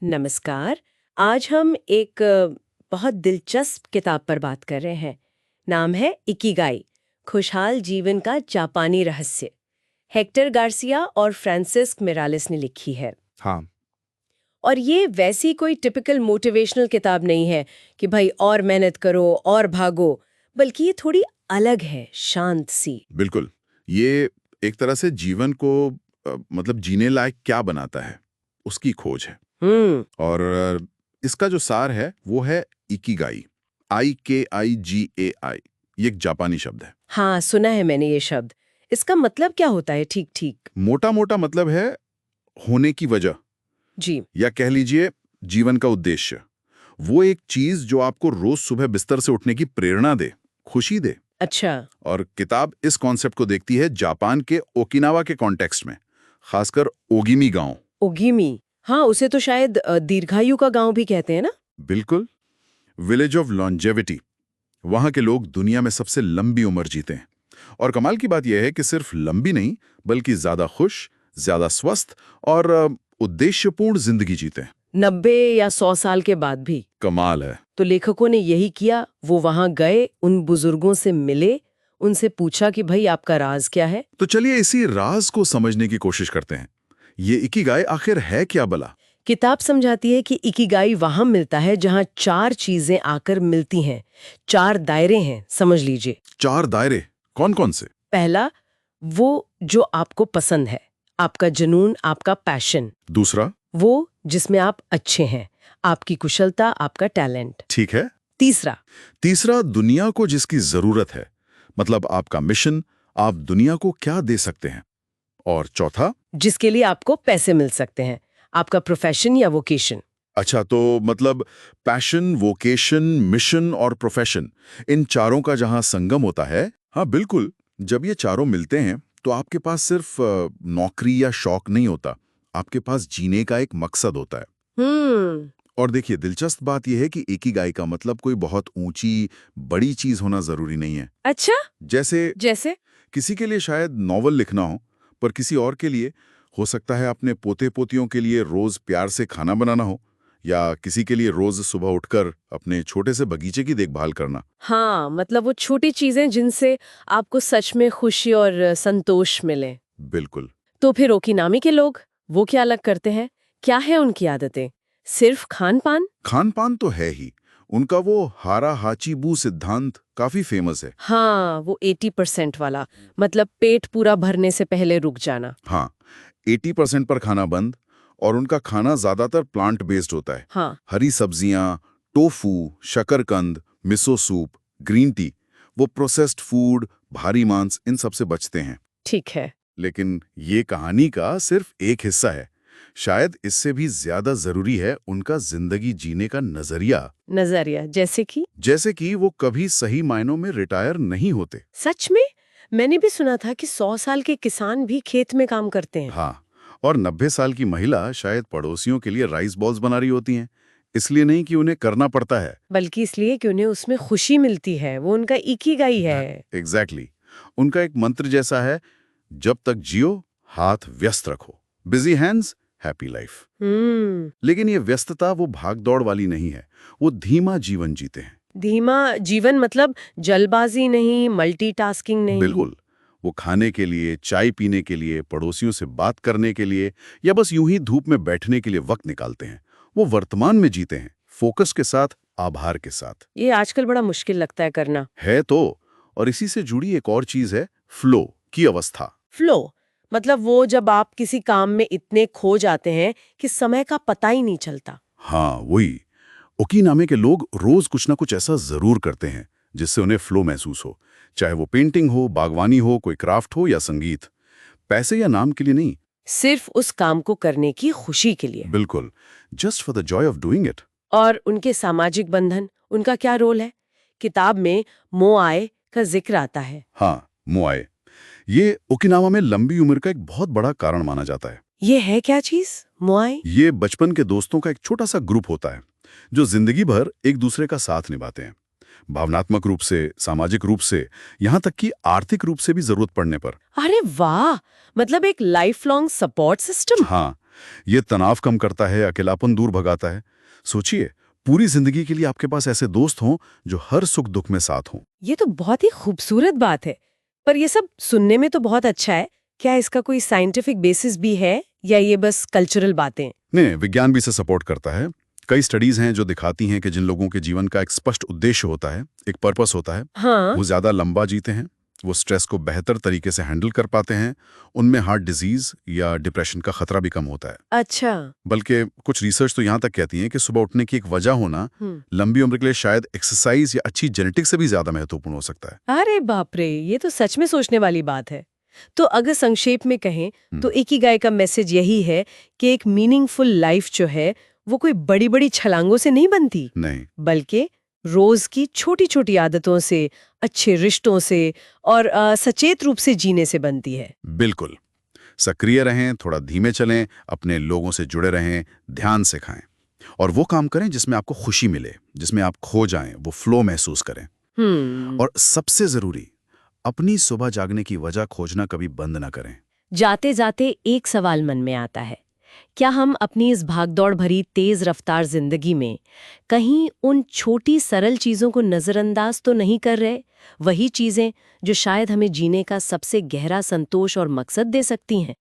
नमस्कार। आज हम एक बहुत दिलचस्प किताब पर बात कर रहे हैं। नाम है इकिगाई, खुशहाल जीवन का जापानी रहस्य। हेक्टर गार्सिया और फ्रांसिस्क मिरालिस ने लिखी है। हाँ। और ये वैसी कोई टिपिकल मोटिवेशनल किताब नहीं है कि भाई और मेहनत करो और भागो, बल्कि ये थोड़ी अलग है, शांत सी। बिल्कुल। ये एक तरह से जीवन को मतलब जीने लायक क्या बनाता है उसकी खोज है। और इसका जो सार है वो है इकिगाई, IKIGAI। ये एक जापानी शब्द है। हाँ, सुना है मैंने ये शब्द। इसका मतलब क्या होता है ठीक ठीक? मोटा मोटा मतलब है होने की वजह, जी। या कह लीजिए जीवन का उद्देश्य। वो एक चीज जो आपको रोज सुबह बिस्तर से उठने की प्रेरणा दे, खुशी दे। अच्छा। और किताब इस कॉन्सेप्ट को देखती है जापान के ओकिनावा के कॉन्टेक्स्ट में, खासकर ओगिमी गांव। ओगिमी, हाँ, उसे तो शायद दीर्घायु का गांव भी कहते हैं ना? बिल्कुल, विलेज ऑफ लॉन्जेविटी। वहां के लोग दुनिया में सबसे लंबी उम्र जीते हैं। और कमाल की बात यह है कि सिर्फ लंबी नहीं, बल्कि ज्यादा खुश, ज्यादा स्वस्थ और उद्देश्यपूर्ण जिंदगी जीते हैं। 90 या 100 साल के बाद भी? कमाल है। तो लेखकों ने यही किया। वो वहां गए, उन बुजुर्गों से मिले, उनसे पूछा कि भाई आपका राज क्या है। तो चलिए इसी राज को समझने की कोशिश करते हैं। ये इकिगाई आखिर है क्या भला? किताब समझाती है कि इकिगाई वहां मिलता है जहां 4 चीजें आकर मिलती हैं। 4 दायरे हैं, समझ लीजिए। 4 दायरे कौन कौन से? पहला, वो जो आपको पसंद है, आपका जुनून, आपका पैशन। दूसरा? वो जिसमें आप अच्छे हैं, आपकी कुशलता, आपका टैलेंट। ठीक है। तीसरा? तीसरा, दुनिया को जिसकी जरूरत है, मतलब आपका मिशन, आप दुनिया को क्या दे सकते हैं। और चौथा? जिसके लिए आपको पैसे मिल सकते हैं, आपका प्रोफेशन या वोकेशन। अच्छा, तो मतलब पैशन, वोकेशन, मिशन और प्रोफेशन, इन चारों का जहां संगम होता है। हाँ बिल्कुल, जब ये चारों मिलते हैं तो आपके पास सिर्फ नौकरी या शौक नहीं होता, आपके पास जीने का एक मकसद होता है। और देखिए, दिलचस्प बात यह है कि इकिगाई का मतलब कोई बहुत ऊंची बड़ी चीज होना जरूरी नहीं है। अच्छा? जैसे किसी के लिए शायद नॉवल लिखना हो, पर किसी और के लिए हो सकता है अपने पोते पोतियों के लिए रोज प्यार से खाना बनाना हो, या किसी के लिए रोज सुबह उठकर अपने छोटे से बगीचे की देखभाल करना। हाँ, मतलब वो छोटी चीजें जिनसे आपको सच में खुशी और संतोष मिले। बिल्कुल। तो फिर ओकिनामी के लोग, वो क्या अलग करते हैं? क्या है उनकी आदतें? सिर्फ खान पान? खान पान तो है ही। उनका वो हारा हाचीबू सिद्धांत काफी फेमस है। हाँ, वो 80% वाला, मतलब पेट पूरा भरने से पहले रुक जाना। हाँ, 80% पर खाना बंद। और उनका खाना ज्यादातर प्लांट बेस्ड होता है। हाँ। हरी सब्जियां, टोफू, शकरकंद, मिसो सूप, ग्रीन टी। वो प्रोसेस्ड फूड, भारी मांस, इन सब से बचते हैं। ठीक है। लेकिन ये कहानी का सिर्फ एक हिस्सा है। शायद इससे भी ज्यादा जरूरी है उनका जिंदगी जीने का नजरिया। नजरिया जैसे कि वो कभी सही मायनों में रिटायर नहीं होते। सच में? मैंने भी सुना था कि 100 साल के किसान भी खेत में काम करते हैं। हाँ, और 90 साल की महिला शायद पड़ोसियों के लिए राइस बॉल्स बना रही होती हैं। इसलिए नहीं कि उन्हें करना पड़ता है, बल्कि इसलिए कि उन्हें उसमें खुशी मिलती है। वो उनका इकिगाई है। एग्जैक्टली। उनका एक मंत्र जैसा है, जब तक जियो हाथ व्यस्त रखो, बिजी हैंड्स हैप्पी लाइफ। लेकिन ये व्यस्तता वो भागदौड़ वाली नहीं है, वो धीमा जीवन जीते हैं। धीमा जीवन मतलब जल्दबाजी नहीं, मल्टीटास्किंग नहीं। बिल्कुल। वो खाने के लिए, चाय पीने के लिए, पड़ोसियों से बात करने के लिए, या बस यूं ही धूप में बैठने के लिए वक्त निकालते हैं। वो वर्तमान में जीते हैं, फोकस के साथ, आभार के साथ। ये आजकल बड़ा मुश्किल लगता है करना। है तो। और इसी से जुड़ी एक और चीज है, फ्लो की अवस्था। फ्लो मतलब वो जब आप किसी काम में इतने खो जाते हैं कि समय का पता ही नहीं चलता। हाँ वही। ओकिनामे के लोग रोज कुछ ना कुछ ऐसा जरूर करते हैं जिससे उन्हें फ्लो महसूस हो, चाहे वो पेंटिंग हो, बागवानी हो, कोई क्राफ्ट हो या संगीत। पैसे या नाम के लिए नहीं, सिर्फ उस काम को करने की खुशी के लिए। बिल्कुल, just for the Joy of doing it. और उनके सामाजिक बंधन, उनका क्या रोल है? किताब में मोआए का जिक्र आता है। हाँ, मोआए। ये ओकिनावा में लंबी उम्र का एक बहुत बड़ा कारण माना जाता है। ये है क्या चीज, मोआए? ये बचपन के दोस्तों का एक छोटा सा ग्रुप होता है जो जिंदगी भर एक दूसरे का साथ निभाते हैं, भावनात्मक रूप से, सामाजिक रूप से, यहाँ तक कि आर्थिक रूप से भी जरूरत पड़ने पर। अरे वाह, मतलब एक लाइफ लॉन्ग सपोर्ट सिस्टम। हाँ, ये तनाव कम करता है, अकेलापन दूर भगाता है। सोचिए, पूरी जिंदगी के लिए आपके पास ऐसे दोस्त हों जो हर सुख दुख में साथ हों। ये तो बहुत ही खूबसूरत बात है। पर ये सब सुनने में तो बहुत अच्छा है। क्या इसका कोई साइंटिफिक बेसिस भी है या ये बस कल्चरल बातें? नहीं, विज्ञान भी इसे सपोर्ट करता है। कई स्टडीज हैं जो दिखाती हैं कि जिन लोगों के जीवन का एक स्पष्ट उद्देश्य होता है, एक पर्पस होता है, हाँ। वो ज्यादा लंबा जीते हैं, वो स्ट्रेस को बेहतर तरीके से हैंडल कर पाते हैं, उनमें हार्ट डिजीज या डिप्रेशन का खतरा भी कम होता है। अच्छा। बल्कि कुछ रिसर्च तो यहाँ तक कहती है कि सुबह उठने की एक वजह होना लंबी उम्र के लिए शायद एक्सरसाइज या अच्छी जेनेटिक्स से भी ज्यादा महत्वपूर्ण हो सकता है। अरे बाप रे, ये तो सच में सोचने वाली बात है। तो अगर संक्षेप में कहें तो इकिगाई का मैसेज यही है कि एक मीनिंगफुल लाइफ जो है वो कोई बड़ी बड़ी छलांगों से नहीं बनती, नहीं, बल्कि रोज की छोटी छोटी आदतों से, अच्छे रिश्तों से और सचेत रूप से जीने से बनती है। बिल्कुल। सक्रिय रहें, थोड़ा धीमे चलें, अपने लोगों से जुड़े रहें, ध्यान से खाएं और वो काम करें जिसमें आपको खुशी मिले, जिसमें आप खो जाएं, वो फ्लो महसूस करें। और सबसे जरूरी, अपनी सुबह जागने की वजह खोजना कभी बंद ना करें। जाते जाते एक सवाल मन में आता है, क्या हम अपनी इस भागदौड़ भरी तेज रफ्तार जिंदगी में कहीं उन छोटी सरल चीजों को नजरअंदाज तो नहीं कर रहे? वही चीजें जो शायद हमें जीने का सबसे गहरा संतोष और मकसद दे सकती हैं।